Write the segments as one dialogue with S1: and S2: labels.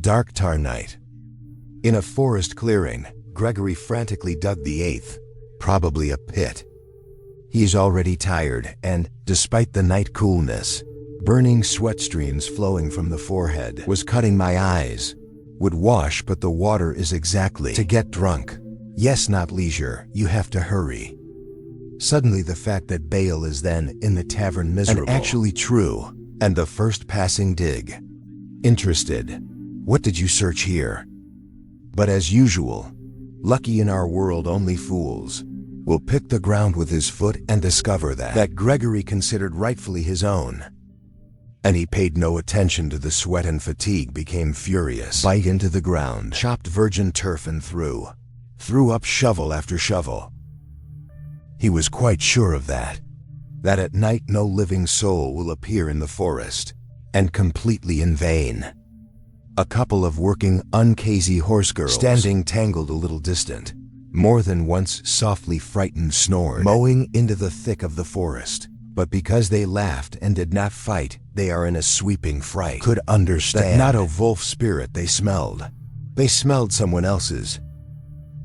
S1: dark tar night. In a forest clearing, Gregory frantically dug the eighth, probably a pit. He's already tired, and, despite the night coolness, burning sweat streams flowing from the forehead was cutting my eyes. Would wash, but the water is exactly to get drunk. Yes, not leisure, you have to hurry. Suddenly the fact that Bale is then in the tavern miserable and actually true, and the first passing dig. Interested. What did you search here? But as usual, lucky in our world only fools will pick the ground with his foot and discover that Gregory considered rightfully his own. And he paid no attention to the sweat and fatigue, became furious. Bite into the ground, chopped virgin turf and threw up shovel after shovel. He was quite sure of that at night no living soul will appear in the forest, and completely in vain. A couple of working, uncasey horse girls, standing tangled a little distant, more than once softly frightened snored, mowing into the thick of the forest. But because they laughed and did not fight, they are in a sweeping fright. Could understand that not a wolf spirit they smelled. They smelled someone else's.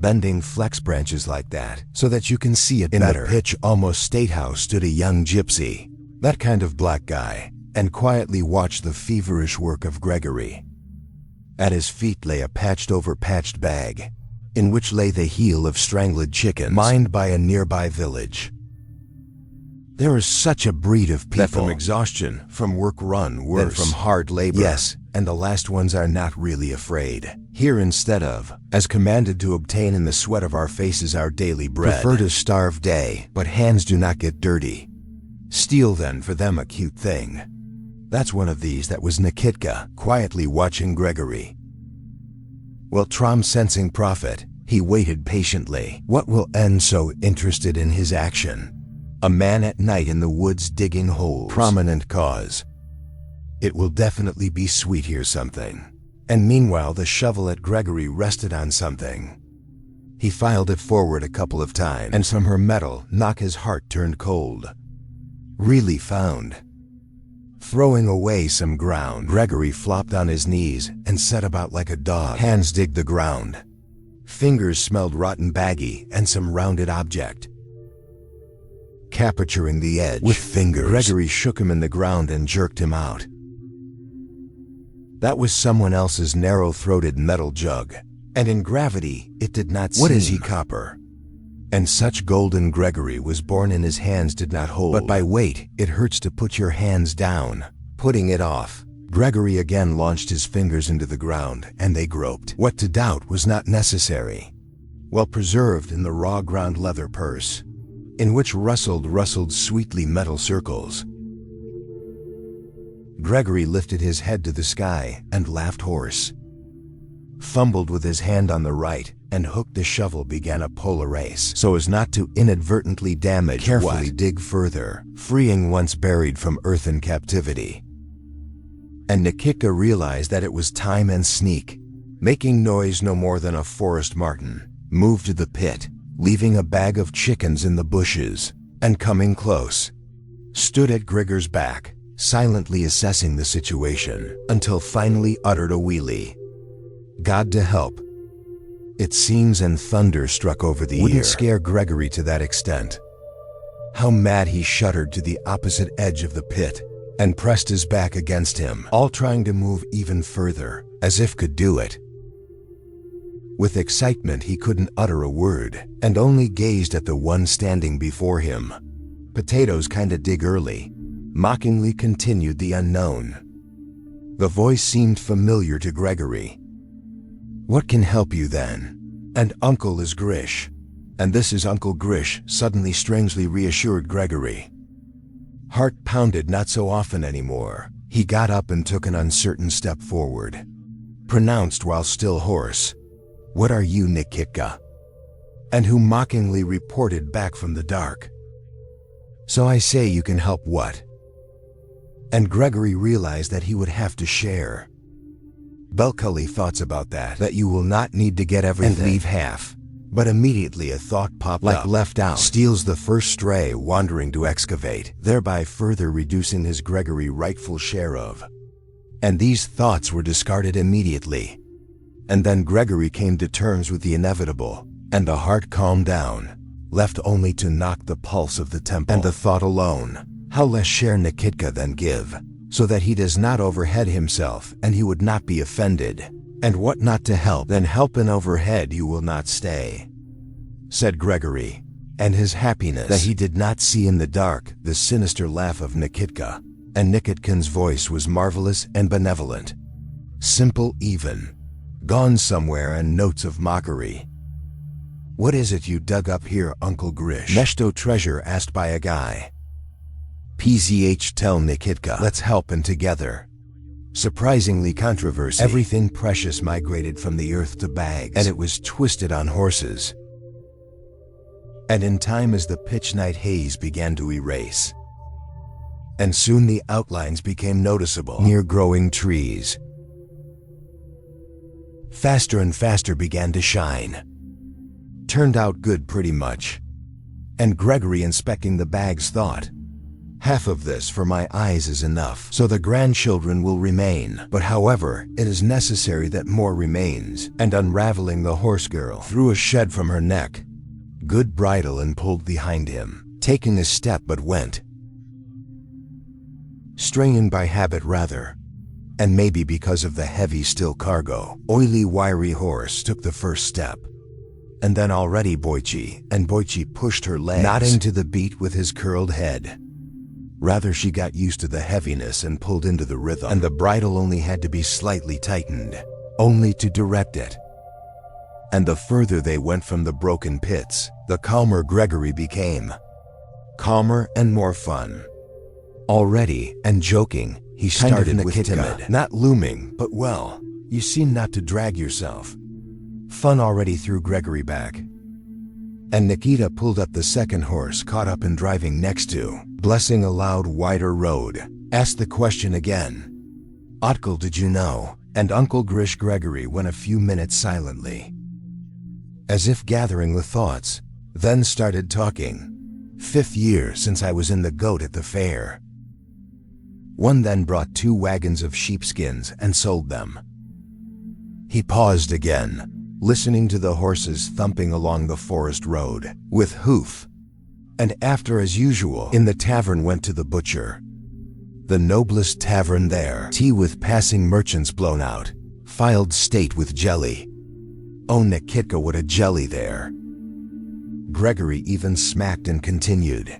S1: Bending flex branches like that, so that you can see it better. In the pitch almost state house stood a young gypsy, that kind of black guy, and quietly watched the feverish work of Gregory. At his feet lay a patched-over patched bag, in which lay the heel of strangled chickens mined by a nearby village. There is such a breed of people that from exhaustion, from work run worse than from hard labor. Yes, and the last ones are not really afraid. Here instead of, as commanded to obtain in the sweat of our faces our daily bread, prefer to starve day, but hands do not get dirty. Steal then for them a cute thing. That's one of these that was Nikitka, quietly watching Gregory. Well, Trom sensing profit, he waited patiently. What will end so interested in his action? A man at night in the woods digging holes. Prominent cause. It will definitely be sweet here something. And meanwhile the shovel at Gregory rested on something. He filed it forward a couple of times, and from her metal knock his heart turned cold. Really found. Throwing away some ground, Gregory flopped on his knees and set about like a dog. Hands dig the ground. Fingers smelled rotten baggy and some rounded object. Capturing the edge with fingers, Gregory shook him in the ground and jerked him out. That was someone else's narrow-throated metal jug, and in gravity it did not seem. What is he, copper? And such golden Gregory was born in his hands did not hold. But by weight, it hurts to put your hands down. Putting it off, Gregory again launched his fingers into the ground, and they groped. What to doubt was not necessary. Well preserved in the raw ground leather purse, in which rustled sweetly metal circles. Gregory lifted his head to the sky and laughed hoarse. Fumbled with his hand on the right, and hooked the shovel, began a polar race, so as not to inadvertently damage. Carefully dig further, freeing once buried from earthen captivity. And Nikitka realized that it was time and sneak, making noise no more than a forest marten, moved to the pit, leaving a bag of chickens in the bushes, and coming close, stood at Gregor's back, silently assessing the situation, until finally uttered a wheelie. God to help. It seems, and thunder struck over the ear. Wouldn't scare Gregory to that extent. How mad he shuddered to the opposite edge of the pit, and pressed his back against him, all trying to move even further, as if could do it. With excitement he couldn't utter a word, and only gazed at the one standing before him. Potatoes kinda dig early, mockingly continued the unknown. The voice seemed familiar to Gregory. What can help you then? And Uncle is Grish. And this is Uncle Grish, suddenly strangely reassured Gregory. Heart pounded not so often anymore. He got up and took an uncertain step forward. Pronounced while still hoarse, "What are you, Nikitka?" And who mockingly reported back from the dark, "So I say you can help what?" And Gregory realized that he would have to share. Belcully thoughts about that you will not need to get everything and leave half. But immediately a thought popped up. Like left out, steals the first stray wandering to excavate, thereby further reducing his Gregory rightful share of. And these thoughts were discarded immediately. And then Gregory came to terms with the inevitable, and the heart calmed down, left only to knock the pulse of the temple. And the thought alone, how less share Nikitka than give, so that he does not overhead himself and he would not be offended. And what not to help, then help in overhead you will not stay, said Gregory, and his happiness that he did not see in the dark the sinister laugh of Nikitka. And Nikitkin's voice was marvelous and benevolent, simple even, gone somewhere and notes of mockery. What is it you dug up here, Uncle Grish? Neshto treasure asked by a guy. PZH tell Nikitka, let's help and together. Surprisingly controversy. Everything precious migrated from the earth to bags, and it was twisted on horses. And in time as the pitch night haze began to erase, and soon the outlines became noticeable near growing trees. Faster and faster began to shine. Turned out good pretty much. And Gregory, inspecting the bags, thought, half of this for my eyes is enough, so the grandchildren will remain. But however, it is necessary that more remains. And unraveling the horse girl, threw a shed from her neck, good bridle, and pulled behind him, taking a step but went. Straying by habit rather, and maybe because of the heavy still cargo, oily wiry horse took the first step. And then already Boichi pushed her legs, nodding to the beat with his curled head. Rather, she got used to the heaviness and pulled into the rhythm, and the bridle only had to be slightly tightened, only to direct it. And the further they went from the broken pits, the calmer Gregory became. Calmer and more fun. Already, and joking, he started with timid, not looming, but well, you seem not to drag yourself. Fun already threw Gregory back. And Nikita pulled up the second horse caught up in driving next to, blessing a loud wider road, asked the question again. Otkal, did you know? And Uncle Grish Gregory went a few minutes silently, as if gathering the thoughts, then started talking. 5th year since I was in the goat at the fair. One then brought 2 wagons of sheepskins and sold them. He paused again, listening to the horses thumping along the forest road, with hoof. And after, as usual, in the tavern went to the butcher. The noblest tavern there, tea with passing merchants blown out, filed state with jelly. Oh Nikitka, what a jelly there. Gregory even smacked and continued.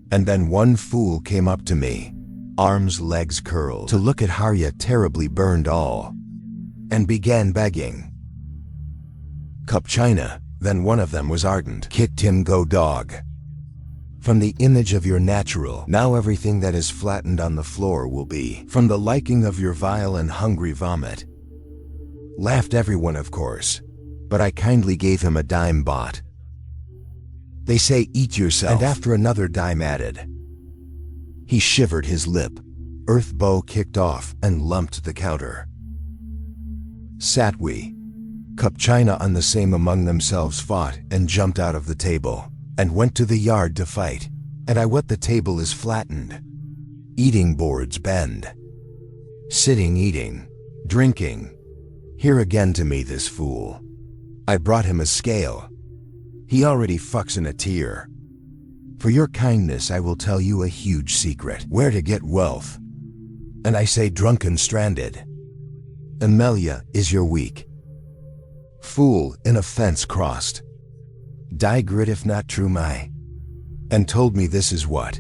S1: And then one fool came up to me, arms legs curled, to look at Harya terribly burned all, and began begging. Cup china, then one of them was ardent, kicked him, go dog. From the image of your natural, now everything that is flattened on the floor will be, from the liking of your vile and hungry vomit. Laughed everyone, of course, but I kindly gave him a dime bought. They say eat yourself, and after another dime added. He shivered his lip, earth bow kicked off and lumped the counter. Sat we, cup china on the same among themselves, fought and jumped out of the table, and went to the yard to fight, and I what the table is flattened. Eating boards bend. Sitting eating, drinking. Here again to me this fool. I brought him a scale. He already fucks in a tear. For your kindness I will tell you a huge secret, where to get wealth. And I say drunken stranded. Amelia is your weak. Fool in a fence crossed. Die grit if not true my. And told me this is what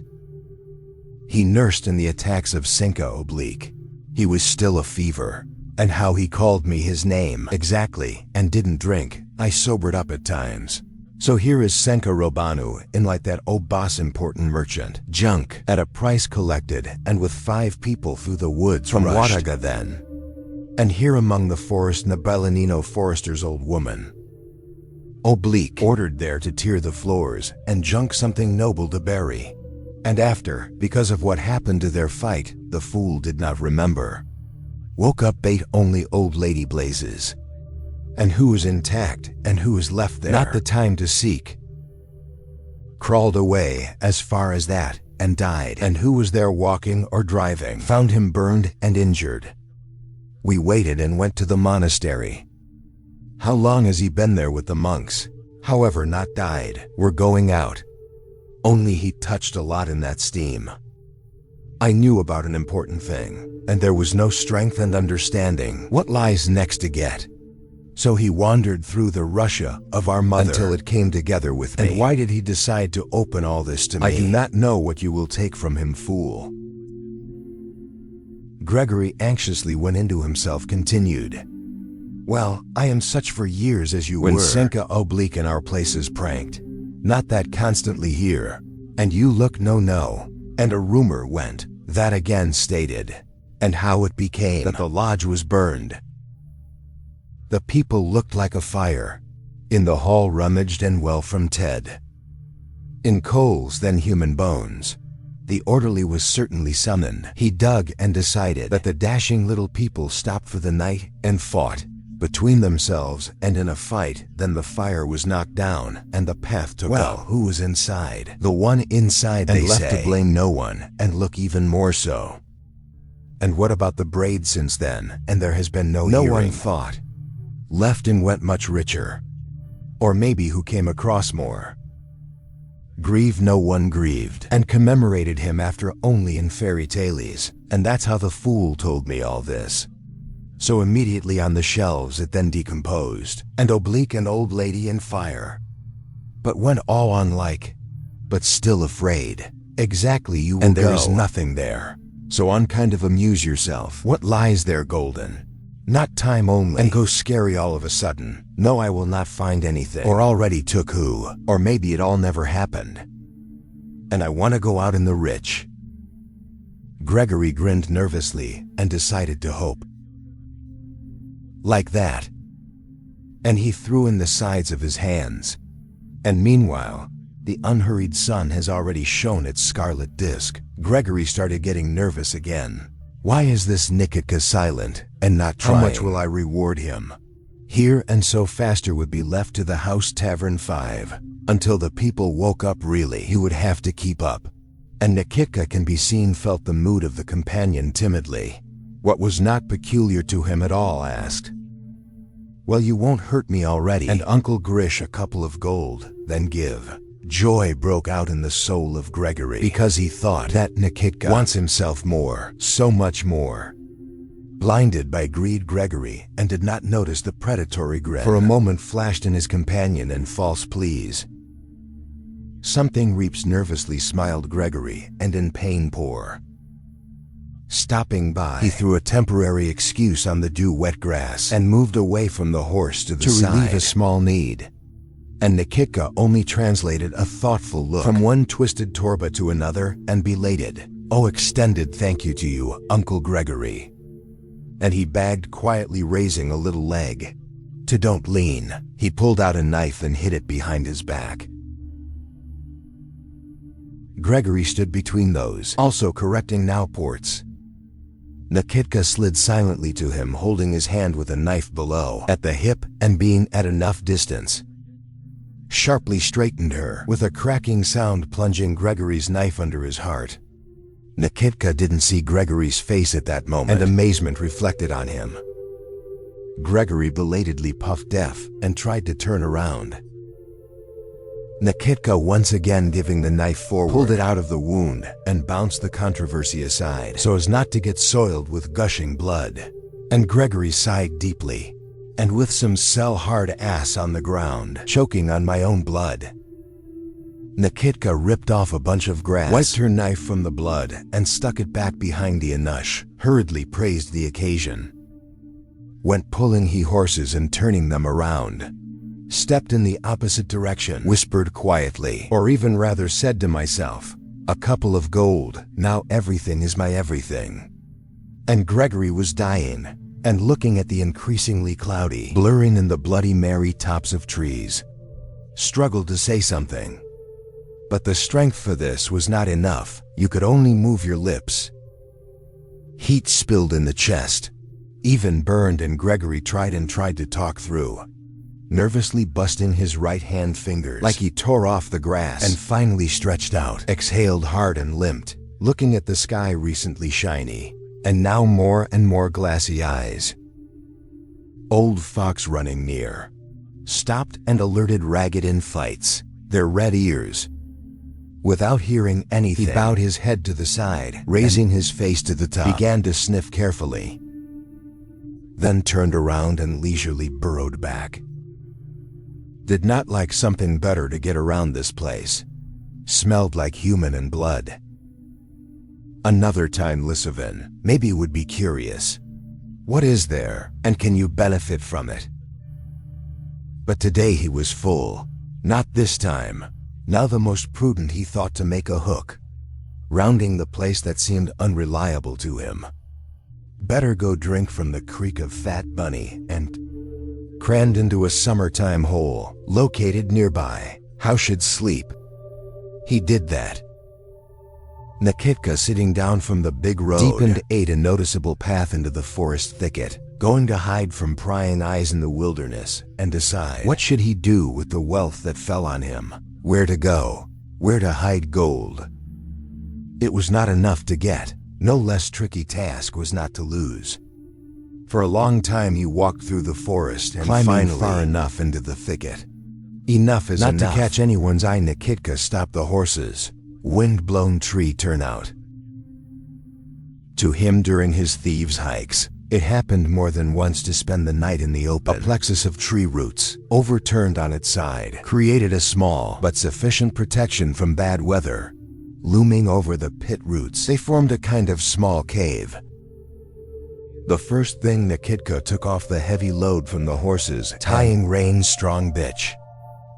S1: he nursed in the attacks of Senka oblique. He was still a fever. And how he called me his name exactly, and didn't drink. I sobered up at times. So here is Senka Robanu in like that old boss important merchant. Junk at a price collected and with 5 people through the woods from Wataga then. And here among the forest Nabelanino forester's old woman. Oblique ordered there to tear the floors and junk something noble to bury. And after, because of what happened to their fight, the fool did not remember. Woke up bait only old lady blazes. And who was intact and who was left there? Not the time to seek. Crawled away as far as that and died. And who was there walking or driving? Found him burned and injured. We waited and went to the monastery. How long has he been there with the monks? However, not died. We're going out. Only he touched a lot in that steam. I knew about an important thing, and there was no strength and understanding what lies next to get. So he wandered through the Russia of our mother until it came together with me. And why did he decide to open all this to me? I do not know what you will take from him, fool. Gregory anxiously went into himself, continued. Well, I am such for years as you were. When Senka oblique in our places pranked. Not that constantly here. And you look no. And a rumor went, that again stated. And how it became that the lodge was burned. The people looked like a fire. In the hall rummaged and well from Ted. In coals then human bones. The orderly was certainly summoned. He dug and decided that the dashing little people stopped for the night and fought between themselves, and in a fight, then the fire was knocked down, and the path took up. Who was inside? The one inside, they left to blame no one, and look even more so. And what about the braid since then? And there has been no hearing. One thought. Left and went much richer. Or maybe who came across more. Grieve no one grieved, and commemorated him after only in fairy tales, and that's how the fool told me all this. So immediately on the shelves it then decomposed, and oblique an old lady in fire. But went all unlike, but still afraid. Exactly you will. And there is nothing there. So on kind of amuse yourself. What lies there golden? Not time only. And go scary all of a sudden. No, I will not find anything. Or already took who. Or maybe it all never happened. And I want to go out in the rich. Gregory grinned nervously and decided to hope. Like that. And he threw in the sides of his hands. And meanwhile, the unhurried sun has already shown its scarlet disk. Gregory started getting nervous again. Why is this Nikitka silent and not trying? How much will I reward him? Here and so faster would be left to the House Tavern 5. Until the people woke up really, he would have to keep up. And Nikitka can be seen felt the mood of the companion timidly. What was not peculiar to him at all asked. Well, you won't hurt me already? And Uncle Grish a couple of gold, then give. Joy broke out in the soul of Gregory, because he thought that Nikitka wants himself more, so much more. Blinded by greed, Gregory, and did not notice the predatory grin for a moment flashed in his companion and false pleas. Something reaps nervously, smiled Gregory, and in pain poor. Stopping by, he threw a temporary excuse on the dew-wet grass and moved away from the horse to the side to relieve a small need. And Nikitka only translated a thoughtful look from one twisted torba to another and belated, "Oh, extended thank you to you, Uncle Gregory." And he bagged quietly, raising a little leg. To don't lean, he pulled out a knife and hid it behind his back. Gregory stood between those, also correcting now ports. Nikitka slid silently to him, holding his hand with a knife below at the hip and being at enough distance. Sharply straightened her, with a cracking sound, plunging Gregory's knife under his heart. Nikitka didn't see Gregory's face at that moment, and amazement reflected on him. Gregory belatedly puffed deaf and tried to turn around. Nikitka, once again giving the knife forward, pulled it out of the wound and bounced the controversy aside so as not to get soiled with gushing blood. And Gregory sighed deeply, and with some hard ass on the ground, choking on my own blood. Nikitka ripped off a bunch of grass, wiped her knife from the blood, and stuck it back behind the anush, hurriedly praised the occasion. Went pulling he horses and turning them around. Stepped in the opposite direction, whispered quietly, or even rather said to myself, "A couple of gold, now everything is my everything." And Gregory was dying, and looking at the increasingly cloudy, blurring in the Bloody Mary tops of trees. Struggled to say something. But the strength for this was not enough, you could only move your lips. Heat spilled in the chest, even burned, and Gregory tried to talk through, nervously busting his right hand fingers like he tore off the grass, and finally stretched out, exhaled hard and limped, looking at the sky recently shiny, and now more and more glassy eyes. Old fox running near. Stopped and alerted ragged in fights, their red ears. Without hearing anything, he bowed his head to the side, raising his face to the top, began to sniff carefully. Then turned around and leisurely burrowed back. Did not like something better to get around this place. Smelled like human and blood. Another time Lissavan maybe would be curious. What is there, and can you benefit from it? But today he was full. Not this time. Now the most prudent he thought to make a hook, rounding the place that seemed unreliable to him. Better go drink from the creek of Fat Bunny and crammed into a summertime hole located nearby. How should sleep? He did that. Nikitka, sitting down from the big road, deepened a noticeable path into the forest thicket, going to hide from prying eyes in the wilderness and decide what should he do with the wealth that fell on him, where to go, where to hide gold. It was not enough to get, no less tricky task was not to lose. For a long time he walked through the forest and finally far enough into the thicket. Enough is enough. Not to catch anyone's eye, Nikitka stopped the horses. Wind-blown tree turnout. To him during his thieves' hikes, it happened more than once to spend the night in the open. A plexus of tree roots, overturned on its side, created a small but sufficient protection from bad weather. Looming over the pit roots, they formed a kind of small cave. The first thing Nikitka took off the heavy load from the horses, tying Rain's strong bitch.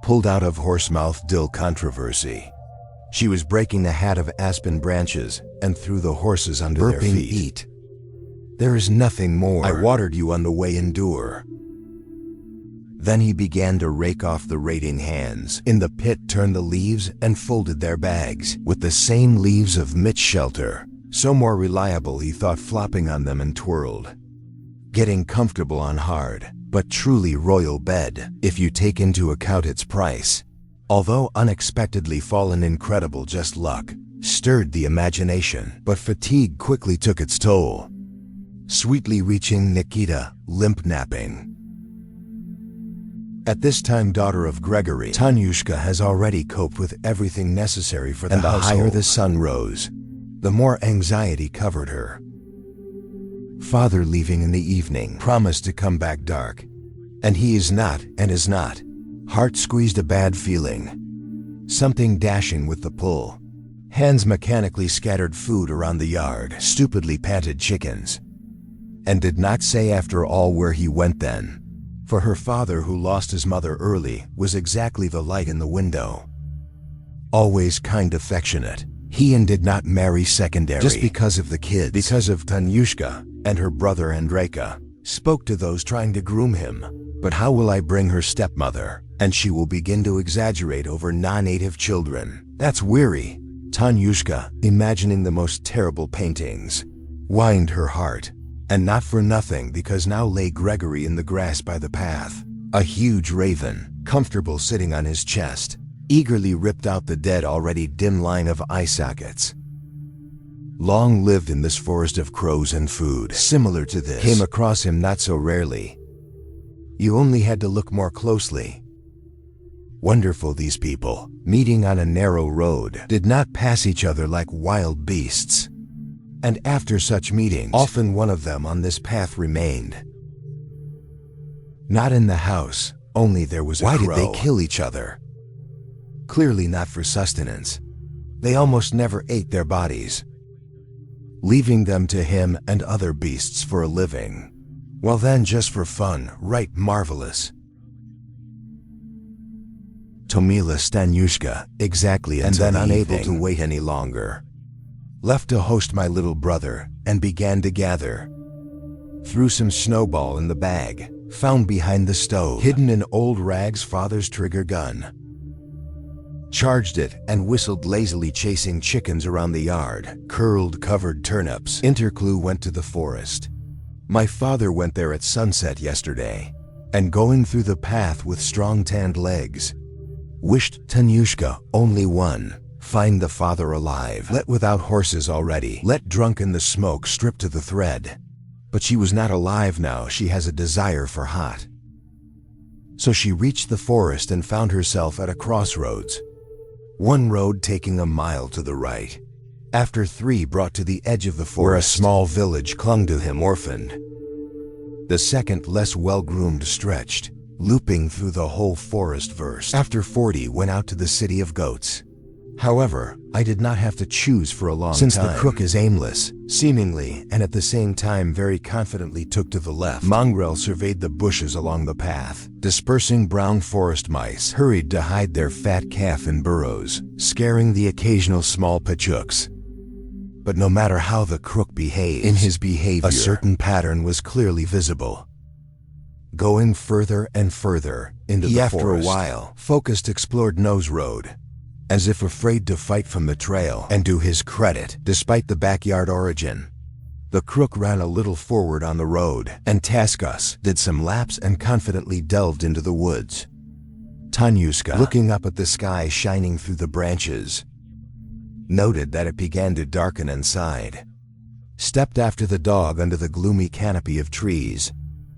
S1: Pulled out of horsemouth dill controversy. She was breaking a hat of aspen branches and threw the horses under their feet. Eat. There is nothing more. I watered you on the way, endure. Then he began to rake off the raiding hands. In the pit turned the leaves and folded their bags, with the same leaves of Mitch shelter, so more reliable he thought, flopping on them and twirled. Getting comfortable on hard, but truly royal bed, if you take into account its price. Although unexpectedly fallen, incredible just luck, stirred the imagination, but fatigue quickly took its toll. Sweetly reaching Nikita, limp napping. At this time, daughter of Gregory, Tanyushka has already coped with everything necessary for the household. The higher the sun rose, the more anxiety covered her. Father leaving in the evening, promised to come back dark. And he is not, and is not. Heart squeezed, a bad feeling. Something dashing with the pull. Hands mechanically scattered food around the yard, stupidly panted chickens. And did not say after all where he went then. For her father, who lost his mother early, was exactly the light in the window. Always kind, affectionate. He and did not marry secondary. Just because of the kids. Because of Tanyushka and her brother Andreyka. Spoke to those trying to groom him. But how will I bring her stepmother? And she will begin to exaggerate over non-native children. That's weary. Tanyushka, imagining the most terrible paintings, whined her heart. And not for nothing, because now lay Gregory in the grass by the path. A huge raven, comfortable sitting on his chest, eagerly ripped out the dead already dim line of eye sockets. Long lived in this forest of crows and food similar to this. Came across him not so rarely. You only had to look more closely. Wonderful, these people, meeting on a narrow road, did not pass each other like wild beasts. And after such meetings, often one of them on this path remained. Not in the house, only there was a crow. Why did they kill each other? Clearly not for sustenance. They almost never ate their bodies, leaving them to him and other beasts for a living. Well then, just for fun, right, marvelous. Tomila Stanyushka, exactly, and then unable to wait any longer. Left to host my little brother, and began to gather. Threw some snowball in the bag, found behind the stove, hidden in old Rag's father's trigger gun. Charged it and whistled lazily, chasing chickens around the yard, curled covered turnips. Interclue went to the forest. My father went there at sunset yesterday, and going through the path with strong tanned legs, wished Tanyushka only one, Find the father alive. Let without horses already. Let drunk in the smoke stripped to the thread. But she was not alive now. She has a desire for hot. So she reached the forest and found herself at a crossroads. One road taking a mile to the right. After 3 brought to the edge of the forest, where a small village clung to him orphaned. The second less well-groomed stretched, looping through the whole forest verse. After 40 went out to the city of goats. However, I did not have to choose for a long time. Since the crook is aimless, seemingly, and at the same time very confidently took to the left. Mongrel surveyed the bushes along the path. Dispersing brown forest mice hurried to hide their fat calf in burrows, scaring the occasional small pachooks. But no matter how the crook behaved, in his behavior, a certain pattern was clearly visible. Going further and further into the forest, after a while, focused explored Nose Road, as if afraid to fight from the trail. And to his credit, despite the backyard origin, the crook ran a little forward on the road, and Taskus did some laps and confidently delved into the woods. Tanyushka, looking up at the sky shining through the branches, noted that it began to darken and sighed. Stepped after the dog under the gloomy canopy of trees.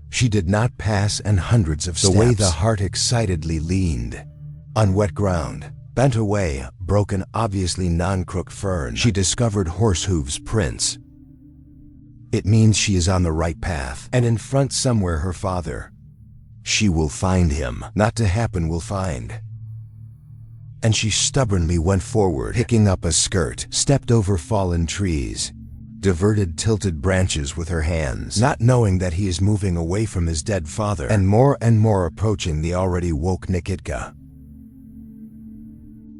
S1: She did not pass and hundreds of steps. The way the heart excitedly leaned on wet ground, bent away, broken, obviously non-crooked fern. She discovered Horsehooves' prints. It means she is on the right path, and in front somewhere her father. She will find him. Not to happen will find. And she stubbornly went forward, picking up a skirt, stepped over fallen trees, diverted tilted branches with her hands, not knowing that he is moving away from his dead father, and more approaching the already woke Nikitka.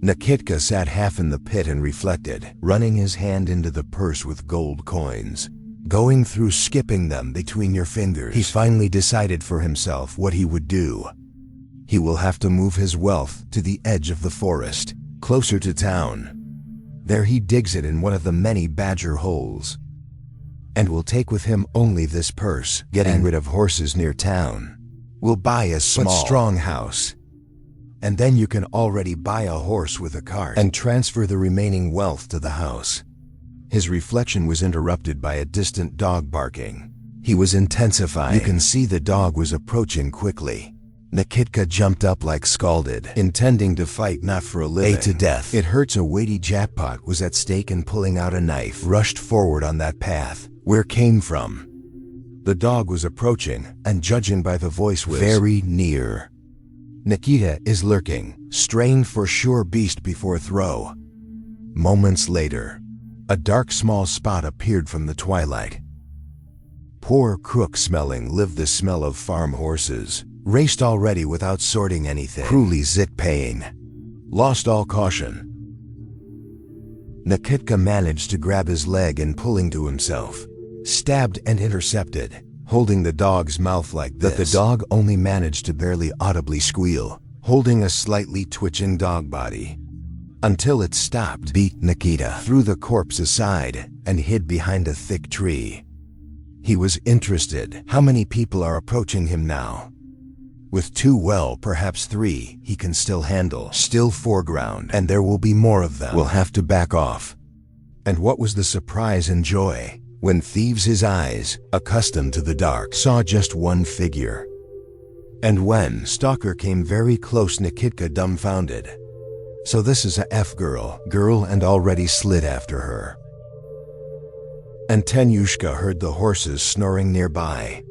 S1: Nikitka sat half in the pit and reflected, running his hand into the purse with gold coins, going through skipping them between your fingers. He finally decided for himself what he would do. He will have to move his wealth to the edge of the forest, closer to town. There he digs it in one of the many badger holes, and will take with him only this purse. Getting rid of horses near town. Will buy a small but strong house, and then you can already buy a horse with a cart and transfer the remaining wealth to the house. His reflection was interrupted by a distant dog barking. He was intensifying. You can see the dog was approaching quickly. Nikitka jumped up like scalded, intending to fight not for a living. A to death. It hurts a weighty jackpot was at stake, and pulling out a knife, rushed forward on that path, where came from. The dog was approaching, and judging by the voice was very near. Nikita is lurking, straying for sure beast before throw. Moments later, a dark small spot appeared from the twilight. Poor crook smelling lived the smell of farm horses. Raced already without sorting anything. Cruelly zit-paying. Lost all caution. Nikitka managed to grab his leg and pulling to himself. Stabbed and intercepted, holding the dog's mouth like this. That the dog only managed to barely audibly squeal, holding a slightly twitching dog body. Until it stopped, beat Nikita, threw the corpse aside, and hid behind a thick tree. He was interested. How many people are approaching him now? With 2, well, perhaps 3, he can still handle. Still foreground, and there will be more of them. We'll have to back off. And what was the surprise and joy when thieves his eyes, accustomed to the dark, saw just one figure. And when stalker came very close, Nikitka dumbfounded. So this is a F-girl, and already slid after her. And Tanyushka heard the horses snoring nearby.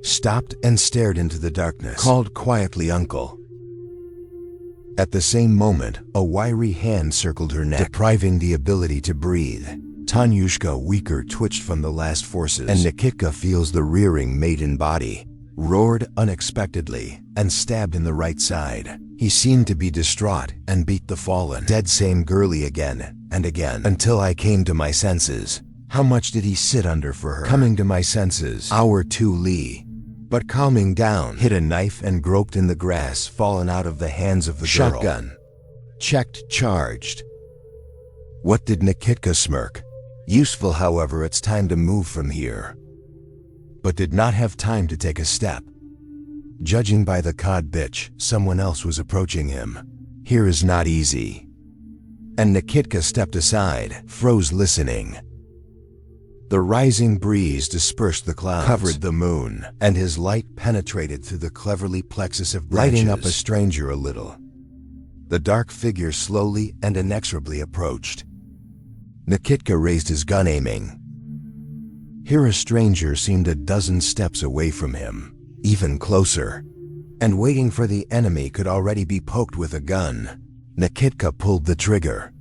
S1: Stopped and stared into the darkness, called quietly uncle. At the same moment, a wiry hand circled her neck, depriving the ability to breathe. Tanyushka, weaker, twitched from the last forces, and Nikitka feels the rearing maiden body, roared unexpectedly, and stabbed in the right side. He seemed to be distraught and beat the fallen, dead same girlie again and again, until I came to my senses. How much did he sit under for her? Coming to my senses, hour 2 Lee. But calming down, hid a knife and groped in the grass fallen out of the hands of the girl. Shotgun. Checked, charged. What did Nikitka smirk? Useful, however, it's time to move from here. But did not have time to take a step. Judging by the cod bitch, someone else was approaching him. Here is not easy. and Nikitka stepped aside, froze listening. The rising breeze dispersed the clouds, covered the moon, and his light penetrated through the cleverly plexus of branches, lighting up a stranger a little. The dark figure slowly and inexorably approached. Nikitka raised his gun, aiming. Here a stranger seemed a dozen steps away from him, even closer, and waiting for the enemy could already be poked with a gun. Nikitka pulled the trigger.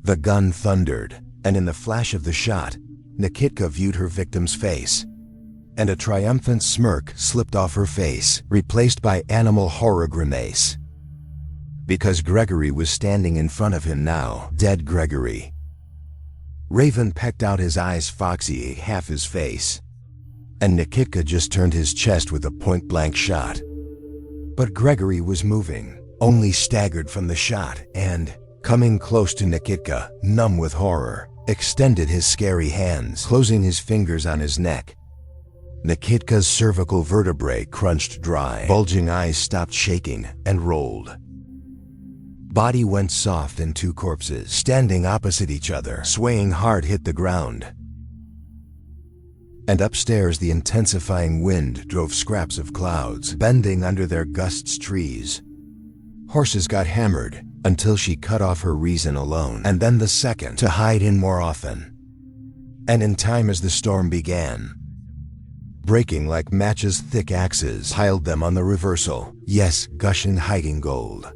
S1: The gun thundered, and in the flash of the shot, Nikitka viewed her victim's face, and a triumphant smirk slipped off her face, replaced by animal horror grimace. Because Gregory was standing in front of him now, dead Gregory. Raven pecked out his eyes, foxy half his face, and Nikitka just turned his chest with a point-blank shot. But Gregory was moving, only staggered from the shot, and, coming close to Nikitka, numb with horror, extended his scary hands, closing his fingers on his neck. Nikitka's cervical vertebrae crunched dry, bulging eyes stopped shaking and rolled. Body went soft, and two corpses, standing opposite each other, swaying hard, hit the ground. And upstairs the intensifying wind drove scraps of clouds, bending under their gusts trees. Horses got hammered, until she cut off her reason alone, and then the second, to hide in more often. And in time as the storm began, breaking like matches, thick axes piled them on the reversal, yes, gushing hiding gold.